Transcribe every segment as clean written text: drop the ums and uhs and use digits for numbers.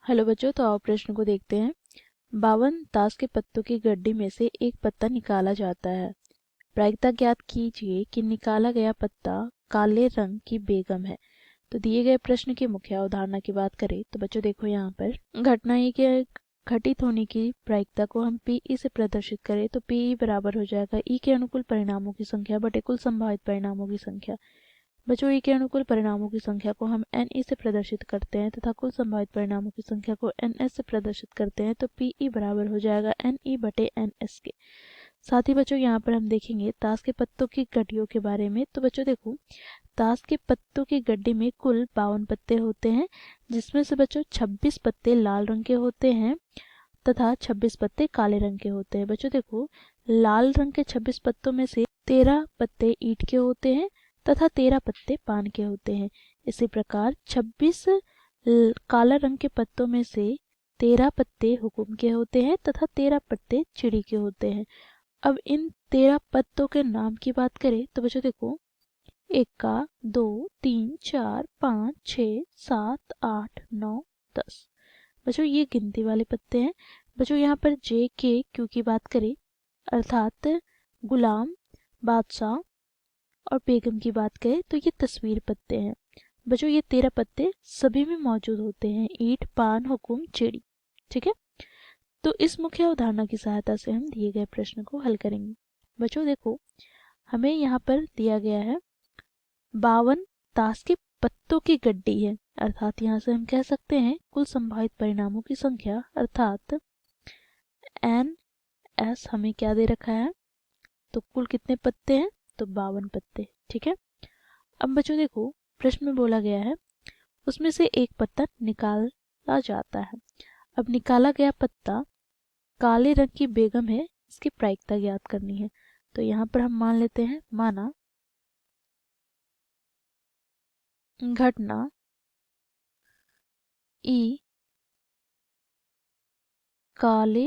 Hello बच्चों, तो आओ प्रश्न को देखते हैं। 52 ताश के पत्तों की गड्डी में से एक पत्ता निकाला जाता है। प्रायिकता ज्ञात कीजिए कि निकाला गया पत्ता काले रंग की बेगम है। तो दिए गए प्रश्न की मुख्य अवधारणा की बात करें तो बच्चों देखो, यहाँ पर घटना ई के घटित होने की प्रायिकता को हम पी से प्रदर्शित करें तो पी बराबर हो जाएगा ई के अनुकूल परिणामों की संख्या बटे कुल संभावित परिणामों की संख्या। बच्चों ई के अनुकूल परिणामों की संख्या को हम एन ई से प्रदर्शित करते हैं तथा कुल संभावित परिणामों की संख्या को एन एस से प्रदर्शित करते हैं तो पी ई बराबर हो जाएगा एन ई बटे एन एस के। साथ ही बच्चों यहाँ पर हम देखेंगे ताश के पत्तों की गड्डियों के बारे में। तो बच्चों देखो, ताश के पत्तों की गड्डी में कुल 52 पत्ते होते हैं, जिसमें से बच्चों 26 पत्ते लाल रंग के होते हैं तथा 26 पत्ते काले रंग के होते हैं। बच्चों देखो, लाल रंग के 26 पत्तों में से 13 पत्ते ईंट के होते हैं तथा 13 पत्ते पान के होते हैं। इसी प्रकार 26 काला रंग के पत्तों में से 13 पत्ते हुकुम के होते हैं तथा 13 पत्ते चिड़ी के होते हैं। अब इन 13 पत्तों के नाम की बात करें तो बच्चों देखो, 1 2 3 4 5 6 7 8 9 10। बच्चों ये गिनती वाले पत्ते हैं। बच्चों यहाँ पर जे के क्यू की बात करें अर्थात गुलाम, बादशाह और बेगम की बात करें तो ये तस्वीर पत्ते हैं। बच्चों ये 13 पत्ते सभी में मौजूद होते हैं, ईंट, पान, हुकुम, चिड़ी। ठीक है, तो इस मुख्य अवधारणा की सहायता से हम दिए गए प्रश्न को हल करेंगे। बच्चों देखो, हमें यहाँ पर दिया गया है 52 ताश के पत्तों की गड्डी है, अर्थात यहाँ से हम कह सकते हैं कुल संभावित परिणामों की संख्या अर्थात एन एस हमें क्या दे रखा है, तो कुल कितने पत्ते हैं, तो 52 पत्ते। ठीक है, अब बच्चों देखो, प्रश्न में बोला गया है उसमें से एक पत्ता निकाला जाता है। अब निकाला गया पत्ता काले रंग की बेगम है, इसकी प्रायिकता ज्ञात करनी है। तो यहाँ पर हम मान लेते हैं, माना घटना ई काले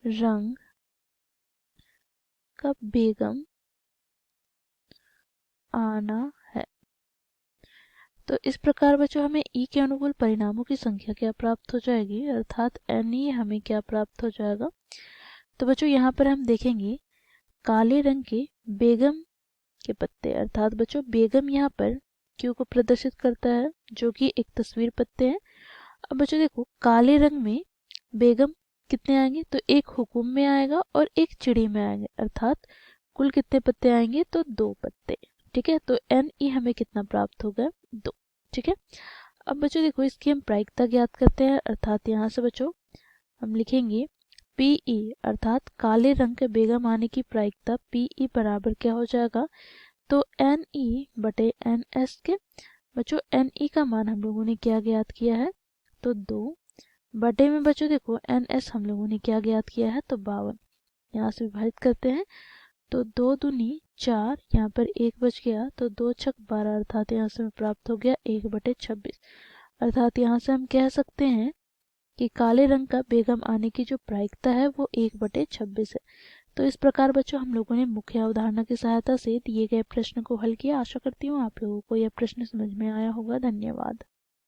रंग का बेगम आना है। तो इस प्रकार बच्चों हमें ई के अनुकूल परिणामों की संख्या क्या प्राप्त हो जाएगी, अर्थात एन ई हमें क्या प्राप्त हो जाएगा। तो बच्चों यहाँ पर हम देखेंगे काले रंग के बेगम के पत्ते, अर्थात बच्चों बेगम यहाँ पर क्यू को प्रदर्शित करता है जो कि एक तस्वीर पत्ते हैं। अब बच्चों देखो, काले रंग में बेगम कितने आएंगे, तो एक हुकुम में आएगा और एक चिड़ी में आएंगे, अर्थात कुल कितने पत्ते आएंगे, तो 2 पत्ते। ठीक है, तो एन ई हमें कितना प्राप्त होगा, 2। ठीक है, अब बच्चों देखो इसकी हम प्रायिकता ज्ञात करते हैं, अर्थात यहाँ से बच्चों हम लिखेंगे पीई, अर्थात काले रंग के बेगम आने की प्रायिकता पीई बराबर क्या हो जाएगा, तो एन ई बटे एन एस के। बच्चों एन ई का मान हम लोगों ने क्या ज्ञात किया है, तो 2 बटे में बच्चों देखो एन एस हम लोगों ने क्या ज्ञात किया है, तो 52। यहाँ से विभाजित करते हैं तो 2 दूनी 4, यहाँ पर 1 बच गया तो 2 छक 12, अर्थात यहाँ से प्राप्त हो गया 1 बटे 26। अर्थात यहाँ से हम कह सकते हैं कि काले रंग का बेगम आने की जो प्रायिकता है वो 1 बटे 26 है। तो इस प्रकार बच्चों हम लोगों ने मुख्य अवधारणा की सहायता से दिए गए प्रश्न को हल किया। आशा करती हूँ आप लोगों को यह प्रश्न समझ में आया होगा। धन्यवाद।